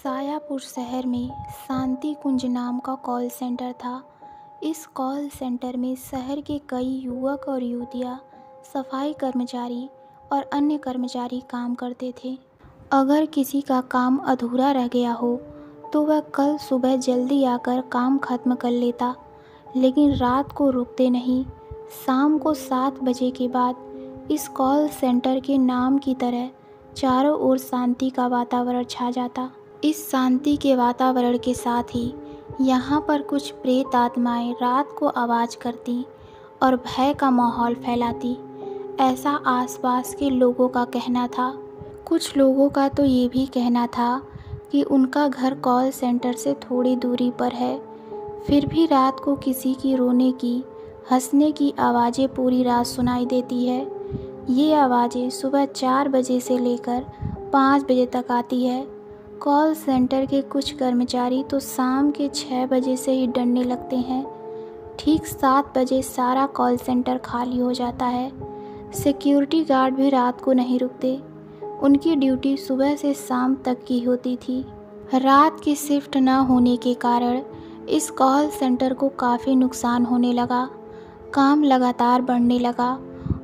सायापुर शहर में शांति कुंज नाम का कॉल सेंटर था। इस कॉल सेंटर में शहर के कई युवक और युवतियां, सफाई कर्मचारी और अन्य कर्मचारी काम करते थे। अगर किसी का काम अधूरा रह गया हो तो वह कल सुबह जल्दी आकर काम खत्म कर लेता, लेकिन रात को रुकते नहीं। शाम को 7 बजे के बाद इस कॉल सेंटर के नाम की तरह चारों ओर शांति का वातावरण छा जाता। इस शांति के वातावरण के साथ ही यहाँ पर कुछ प्रेत आत्माएं रात को आवाज़ करती और भय का माहौल फैलाती, ऐसा आसपास के लोगों का कहना था। कुछ लोगों का तो ये भी कहना था कि उनका घर कॉल सेंटर से थोड़ी दूरी पर है, फिर भी रात को किसी की रोने की, हंसने की आवाज़ें पूरी रात सुनाई देती है। ये आवाज़ें सुबह 4 बजे से लेकर 5 बजे तक आती है। कॉल सेंटर के कुछ कर्मचारी तो शाम के 6 बजे से ही डरने लगते हैं। ठीक 7 बजे सारा कॉल सेंटर खाली हो जाता है। सिक्योरिटी गार्ड भी रात को नहीं रुकते, उनकी ड्यूटी सुबह से शाम तक की होती थी। रात की शिफ्ट न होने के कारण इस कॉल सेंटर को काफ़ी नुकसान होने लगा। काम लगातार बढ़ने लगा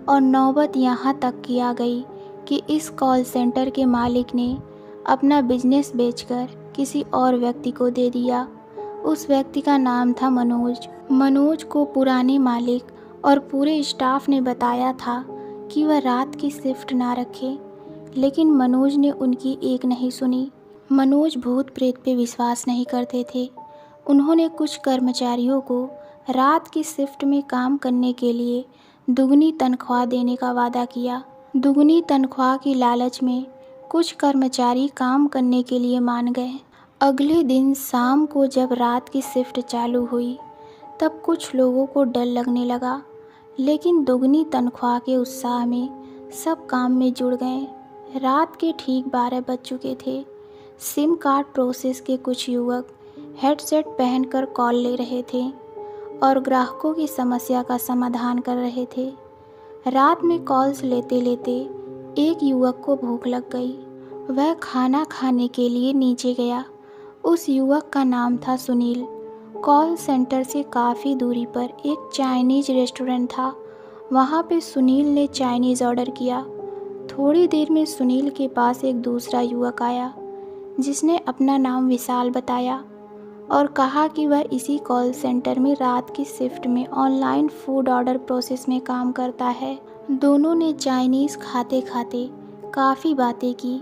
और नौबत यहाँ तक की आ गई कि इस कॉल सेंटर के मालिक ने अपना बिजनेस बेचकर किसी और व्यक्ति को दे दिया। उस व्यक्ति का नाम था मनोज। मनोज को पुराने मालिक और पूरे स्टाफ ने बताया था कि वह रात की शिफ्ट ना रखे, लेकिन मनोज ने उनकी एक नहीं सुनी। मनोज भूत प्रेत पे विश्वास नहीं करते थे। उन्होंने कुछ कर्मचारियों को रात की शिफ्ट में काम करने के लिए दुगनी तनख्वाह देने का वादा किया। दुगनी तनख्वाह की लालच में कुछ कर्मचारी काम करने के लिए मान गए। अगले दिन शाम को जब रात की शिफ्ट चालू हुई तब कुछ लोगों को डर लगने लगा, लेकिन दुगनी तनख्वाह के उत्साह में सब काम में जुड़ गए। रात के ठीक 12 बज चुके थे। सिम कार्ड प्रोसेस के कुछ युवक हेडसेट पहनकर कॉल ले रहे थे और ग्राहकों की समस्या का समाधान कर रहे थे। रात में कॉल्स लेते लेते एक युवक को भूख लग गई। वह खाना खाने के लिए नीचे गया। उस युवक का नाम था सुनील। कॉल सेंटर से काफ़ी दूरी पर एक चाइनीज़ रेस्टोरेंट था। वहाँ पे सुनील ने चाइनीज़ ऑर्डर किया। थोड़ी देर में सुनील के पास एक दूसरा युवक आया जिसने अपना नाम विशाल बताया और कहा कि वह इसी कॉल सेंटर में रात की शिफ्ट में ऑनलाइन फूड ऑर्डर प्रोसेस में काम करता है। दोनों ने चाइनीज़ खाते खाते काफ़ी बातें की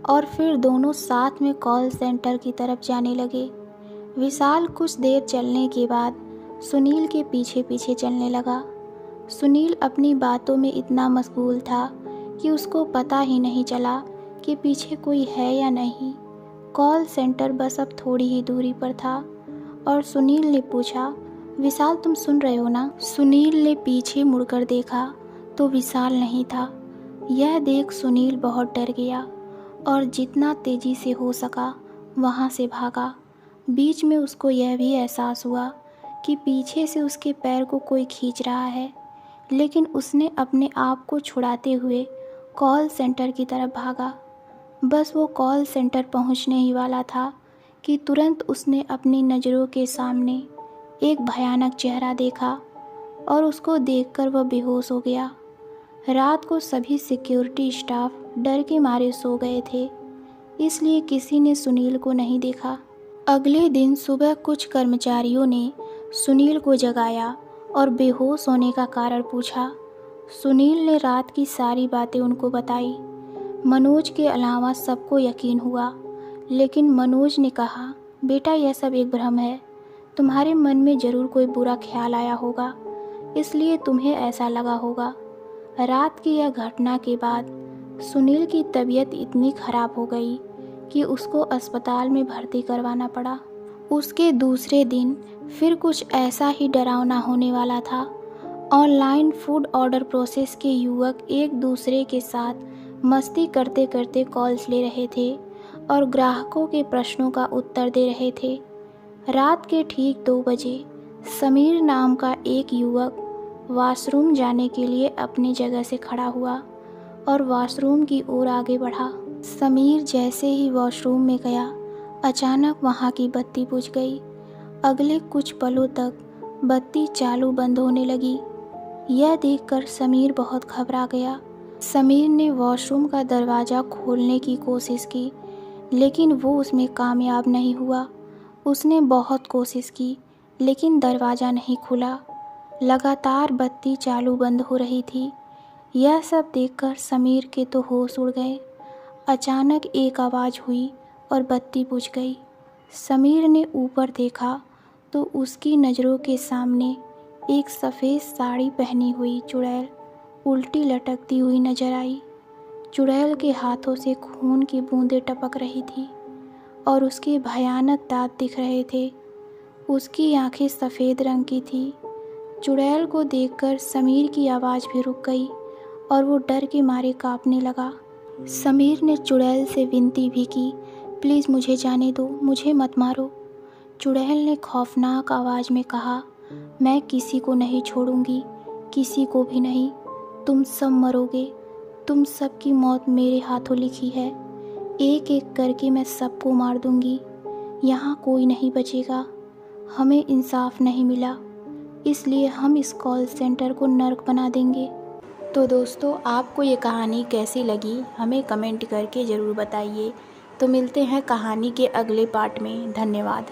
और फिर दोनों साथ में कॉल सेंटर की तरफ जाने लगे। विशाल कुछ देर चलने के बाद सुनील के पीछे पीछे चलने लगा। सुनील अपनी बातों में इतना मशगूल था कि उसको पता ही नहीं चला कि पीछे कोई है या नहीं। कॉल सेंटर बस अब थोड़ी ही दूरी पर था और सुनील ने पूछा, विशाल तुम सुन रहे हो ना? सुनील ने पीछे मुड़कर देखा तो विशाल नहीं था। यह देख सुनील बहुत डर गया और जितना तेज़ी से हो सका वहाँ से भागा। बीच में उसको यह भी एहसास हुआ कि पीछे से उसके पैर को कोई खींच रहा है, लेकिन उसने अपने आप को छुड़ाते हुए कॉल सेंटर की तरफ भागा। बस वो कॉल सेंटर पहुंचने ही वाला था कि तुरंत उसने अपनी नज़रों के सामने एक भयानक चेहरा देखा और उसको देखकर वह बेहोश हो गया। रात को सभी सिक्योरिटी स्टाफ डर के मारे सो गए थे, इसलिए किसी ने सुनील को नहीं देखा। अगले दिन सुबह कुछ कर्मचारियों ने सुनील को जगाया और बेहोश होने का कारण पूछा। सुनील ने रात की सारी बातें उनको बताई। मनोज के अलावा सबको यकीन हुआ, लेकिन मनोज ने कहा, बेटा यह सब एक भ्रम है। तुम्हारे मन में ज़रूर कोई बुरा ख्याल आया होगा, इसलिए तुम्हें ऐसा लगा होगा। रात की यह घटना के बाद सुनील की तबीयत इतनी ख़राब हो गई कि उसको अस्पताल में भर्ती करवाना पड़ा। उसके दूसरे दिन फिर कुछ ऐसा ही डरावना होने वाला था। ऑनलाइन फूड ऑर्डर प्रोसेस के युवक एक दूसरे के साथ मस्ती करते करते कॉल्स ले रहे थे और ग्राहकों के प्रश्नों का उत्तर दे रहे थे। रात के ठीक 2 बजे समीर नाम का एक युवक वॉशरूम जाने के लिए अपनी जगह से खड़ा हुआ और वॉशरूम की ओर आगे बढ़ा। समीर जैसे ही वॉशरूम में गया, अचानक वहाँ की बत्ती बुझ गई। अगले कुछ पलों तक बत्ती चालू बंद होने लगी। यह देखकर समीर बहुत घबरा गया। समीर ने वॉशरूम का दरवाज़ा खोलने की कोशिश की, लेकिन वो उसमें कामयाब नहीं हुआ। उसने बहुत कोशिश की, लेकिन दरवाज़ा नहीं खुला। लगातार बत्ती चालू बंद हो रही थी। यह सब देखकर समीर के तो होश उड़ गए। अचानक एक आवाज़ हुई और बत्ती बुझ गई। समीर ने ऊपर देखा तो उसकी नज़रों के सामने एक सफ़ेद साड़ी पहनी हुई चुड़ैल उल्टी लटकती हुई नजर आई। चुड़ैल के हाथों से खून की बूंदें टपक रही थी और उसके भयानक दांत दिख रहे थे। उसकी आंखें सफ़ेद रंग की थी। चुड़ैल को देखकर समीर की आवाज़ भी रुक गई और वो डर के मारे कांपने लगा। समीर ने चुड़ैल से विनती भी की, प्लीज़ मुझे जाने दो, मुझे मत मारो। चुड़ैल ने खौफनाक आवाज़ में कहा, मैं किसी को नहीं छोड़ूंगी, किसी को भी नहीं। तुम सब मरोगे। तुम सबकी मौत मेरे हाथों लिखी है। एक एक करके मैं सबको मार दूंगी। यहाँ कोई नहीं बचेगा। हमें इंसाफ नहीं मिला, इसलिए हम इस कॉल सेंटर को नर्क बना देंगे। तो दोस्तों, आपको ये कहानी कैसी लगी हमें कमेंट करके ज़रूर बताइए। तो मिलते हैं कहानी के अगले पार्ट में। धन्यवाद।